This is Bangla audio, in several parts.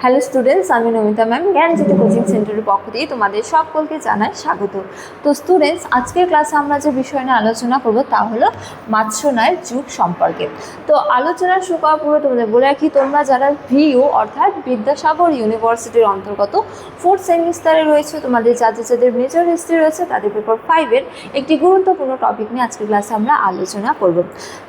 হ্যালো স্টুডেন্টস, আমি নমিতা ম্যাম জ্ঞানজ্যোতি কোচিং সেন্টারের পক্ষ দিয়ে তোমাদের সকলকে জানাই স্বাগত। তো স্টুডেন্টস, আজকের ক্লাসে আমরা যে বিষয় নিয়ে আলোচনা করব তা হলো মাৎস্যনায় যুগ সম্পর্কে। তো আলোচনা শুরু করার পূর্বে তোমাদের বলে রাখি, তোমরা যারা ভিইউ অর্থাৎ বিদ্যাসাগর ইউনিভার্সিটির অন্তর্গত 4th সেমিস্টারে রয়েছে, তোমাদের যাদের মেজর হিস্ট্রি রয়েছে তাদের পেপার 5-এর একটি গুরুত্বপূর্ণ টপিক নিয়ে আজকের ক্লাসে আমরা আলোচনা করব।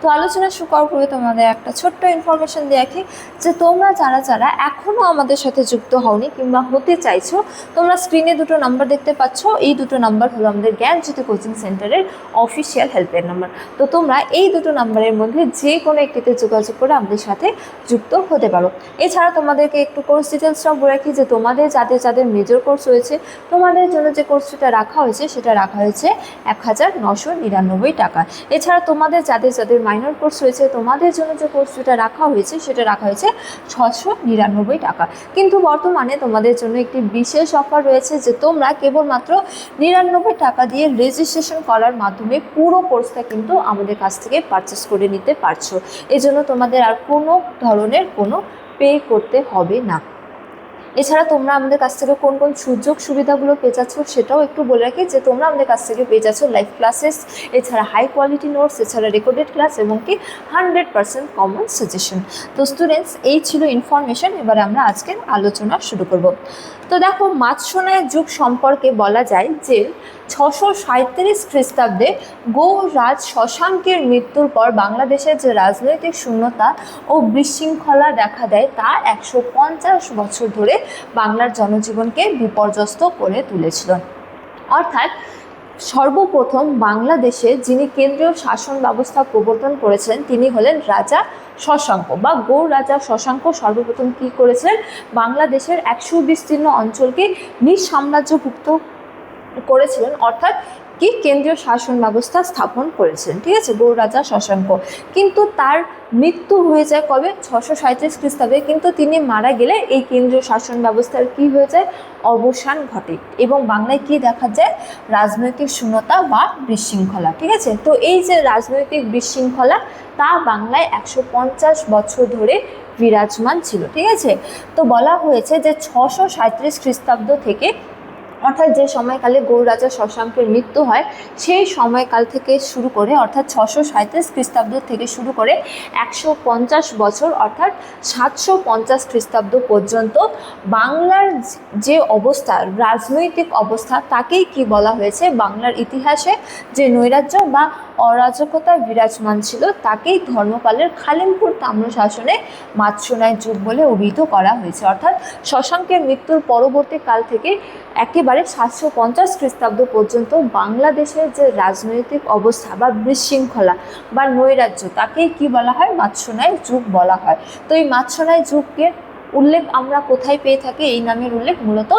তো আলোচনা শুরু করার পূর্বে তোমাদের একটা ছোট্ট ইনফরমেশন দিয়ে রাখি যে তোমরা যারা এখনও আমাদের সাথে যুক্ত হওনি কিংবা হতে চাইছো, তোমরা স্ক্রিনে দুটো নাম্বার দেখতে পাচ্ছ। এই দুটো নাম্বার হলো আমাদের জ্ঞানজ্যোতি কোচিং সেন্টারের অফিসিয়াল হেল্পলাইন নাম্বার। তো তোমরা এই দুটো নাম্বারের মধ্যে যে কোনো একটিতে যোগাযোগ করে আমাদের সাথে যুক্ত হতে পারো। এছাড়া তোমাদেরকে একটু কোর্স ডিটেলসটাও বলে রাখি যে তোমাদের যাদের মেজর কোর্স রয়েছে, তোমাদের জন্য যে কোর্সটা রাখা হয়েছে সেটা রাখা হয়েছে 1999 টাকা। এছাড়া তোমাদের যাদের মাইনর কোর্স রয়েছে, তোমাদের জন্য যে কোর্সটা রাখা হয়েছে সেটা রাখা হয়েছে 699 টাকা। কিন্তু বর্তমানে তোমাদের জন্য একটি বিশেষ অফার রয়েছে যে তোমরা কেবলমাত্র 99 টাকা দিয়ে রেজিস্ট্রেশন করার মাধ্যমে পুরো কোর্সটা কিন্তু আমাদের কাছ থেকে পারচেস করে নিতে পারছো। এজন্য তোমাদের আর কোনো ধরনের কোনো পে করতে হবে না। এছাড়া তোমরা আমাদের কাছ থেকে কোন কোন সুযোগ সুবিধাগুলো পেয়ে যাচ্ছ সেটাও একটু বলে রাখি যে তোমরা আমাদের কাছ থেকে পেয়ে যাচ্ছ লাইভ ক্লাসেস, এছাড়া হাই কোয়ালিটি নোটস, এছাড়া রেকর্ডেড ক্লাস এবং কি 100% কমন সাজেশন। তো স্টুডেন্টস, এই ছিল ইনফরমেশন। এবারে আমরা আজকের আলোচনা শুরু করব। তো দেখো, মাৎস্যনায় যুগ সম্পর্কে বলা যায় যে 637 খ্রিস্টাব্দে গৌরাজ শশাঙ্কের মৃত্যুর পর বাংলাদেশের যে রাজনৈতিক শূন্যতা ও বিশৃঙ্খলা দেখা দেয় তা 150 বছর ধরে বাংলার জনজীবনকে বিপর্যস্ত করে তুলেছিল। অর্থাৎ সর্বপ্রথম বাংলাদেশে যিনি কেন্দ্রীয় শাসন ব্যবস্থা প্রবর্তন করেছেন তিনি হলেন রাজা শশাঙ্ক বা গৌর রাজা শশাঙ্ক। সর্বপ্রথম কী করেছিলেন? বাংলাদেশের 100 বিস্তীর্ণ অঞ্চলকে নিজ সাম্রাজ্যভুক্ত করেছিলেন, অর্থাৎ কি কেন্দ্রীয় শাসন ব্যবস্থা স্থাপন করেছিলেন। ঠিক আছে, গৌর রাজা শশাঙ্ক। কিন্তু তার মৃত্যু হয়ে যায় কবে? 637 খ্রিস্টাব্দে। কিন্তু তিনি মারা গেলে এই কেন্দ্রীয় শাসন ব্যবস্থার কি হয়ে যায়? অবসান ঘটে এবং বাংলায় কি দেখা যায়? রাজনৈতিক শূন্যতা বা বিশৃঙ্খলা। ঠিক আছে, তো এই যে রাজনৈতিক বিশৃঙ্খলা তা বাংলায় 150 বছর ধরে বিরাজমান ছিল। ঠিক আছে, তো বলা হয়েছে যে 637 খ্রিস্টাব্দ থেকে, অর্থাৎ যে সময়কালে গৌর রাজা শশাঙ্কের মৃত্যু হয় সেই সময়কাল থেকে শুরু করে, অর্থাৎ 637 খ্রিস্টাব্দ থেকে শুরু করে 150 বছর অর্থাৎ 750 খ্রিস্টাব্দ পর্যন্ত বাংলার যে অবস্থা, রাজনৈতিক অবস্থা, তাকেই কি বলা হয়েছে? বাংলার ইতিহাসে যে নৈরাজ্য বা অরাজকতা বিরাজমান ছিল তাকেই ধর্মপালের খালিমপুর তাম্রশাসনে মাৎস্যনায় যুগ বলে অভিহিত করা হয়েছে। অর্থাৎ শশাঙ্কের মৃত্যুর পরবর্তী কাল থেকে একেবারে 750 খ্রিস্টাব্দ পর্যন্ত বাংলাদেশের যে রাজনৈতিক অবস্থা বা বিশৃঙ্খলা বা নৈরাজ্য তাকেই কি বলা হয়? মাৎস্যনায় যুগ বলা হয়। তো এই মাৎস্যনায় যুগের উল্লেখ আমরা কোথায় পেয়ে থাকি? এই নামের উল্লেখ মূলত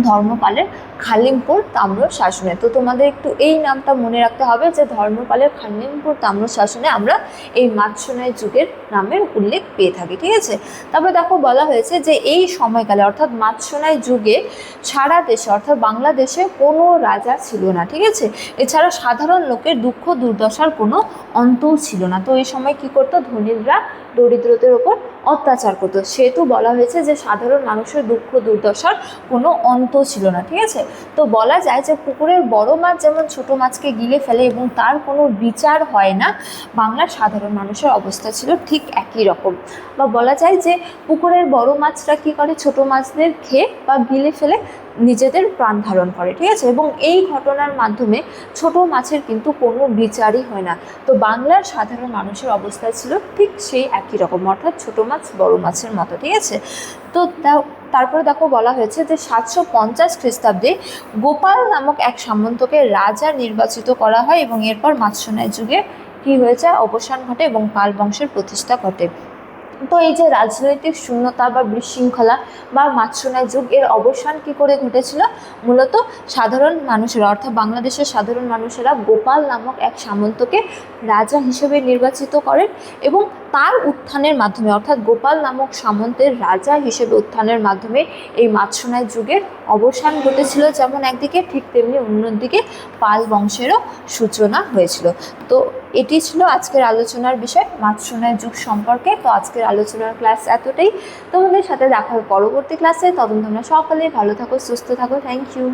ধর্মপালের খালিমপুর তাম্রশাসনে। তো তোমাদের একটু এই নামটা মনে রাখতে হবে যে ধর্মপালের খালিমপুর তাম্রশাসনে আমরা এই মাৎস্যনায় যুগের নামের উল্লেখ পেয়ে থাকি। ঠিক আছে, তারপরে দেখো বলা হয়েছে যে এই সময়কালে অর্থাৎ মাৎস্যনায় যুগে সারা দেশে অর্থাৎ বাংলাদেশে কোনো রাজা ছিল না। ঠিক আছে, এছাড়া সাধারণ লোকের দুঃখ দুর্দশার কোনো অন্তও ছিল না। তো এই সময় কি করতো? ধনীরা দরিদ্রদের ওপর অত্যাচার করতো, সেহেতু বলা হয়েছে যে সাধারণ মানুষের দুঃখ দুর্দশার কোনো অন্ত ছিল না। ঠিক আছে, তো বলা যায় যে পুকুরের বড় মাছ যেমন ছোট মাছকে গিলে ফেলে এবং তার কোনো বিচার হয় না, বাংলার সাধারণ মানুষের অবস্থা ছিল ঠিক একই রকম। বা বলা যায় যে পুকুরের বড় মাছরা কী করে? ছোট মাছদের খেয়ে বা গিলে ফেলে নিজেদের প্রাণ ধারণ করে। ঠিক আছে, এবং এই ঘটনার মাধ্যমে ছোট মাছের কিন্তু কোনো বিচারই হয় না। তো বাংলার সাধারণ মানুষের অবস্থা ছিল ঠিক সেই একই রকম, অর্থাৎ ছোট মাছ বড় মাছের মতো। ঠিক আছে, তো তারপরে দেখো বলা হয়েছে যে 750 খ্রিস্টাব্দে গোপাল নামক এক সামন্তকে রাজা নির্বাচিত করা হয় এবং এরপর মাৎস্যনায় যুগে কী হয়েছে? অবসান ঘটে এবং পাল বংশের প্রতিষ্ঠা ঘটে। তো এই যে রাজনৈতিক শূন্যতা বা বিশৃঙ্খলা বা মাৎস্যনায় যুগ, এর অবসান কী করে ঘটেছিল? মূলত সাধারণ মানুষেরা অর্থাৎ বাংলাদেশের সাধারণ মানুষেরা গোপাল নামক এক সামন্তকে রাজা হিসেবে নির্বাচিত করেন এবং তার উত্থানের মাধ্যমে, অর্থাৎ গোপাল নামক সামন্তের রাজা হিসেবে উত্থানের মাধ্যমে এই মাৎস্যনায় যুগের অবসান ঘটেছিল। যেমন একদিকে ঠিক তেমনি অন্যদিকে পাল বংশেরও সূচনা হয়েছিল। তো এটি ছিল আজকের আলোচনার বিষয় মাৎস্যনায় যুগ সম্পর্কে। তো আজকের আলোচনার ক্লাস এতটাই। তোমাদের সাথে দেখা হবে পরবর্তী ক্লাসে। তখন তোমরা সকলেই ভালো থাকো, সুস্থ থাকো। Thank you.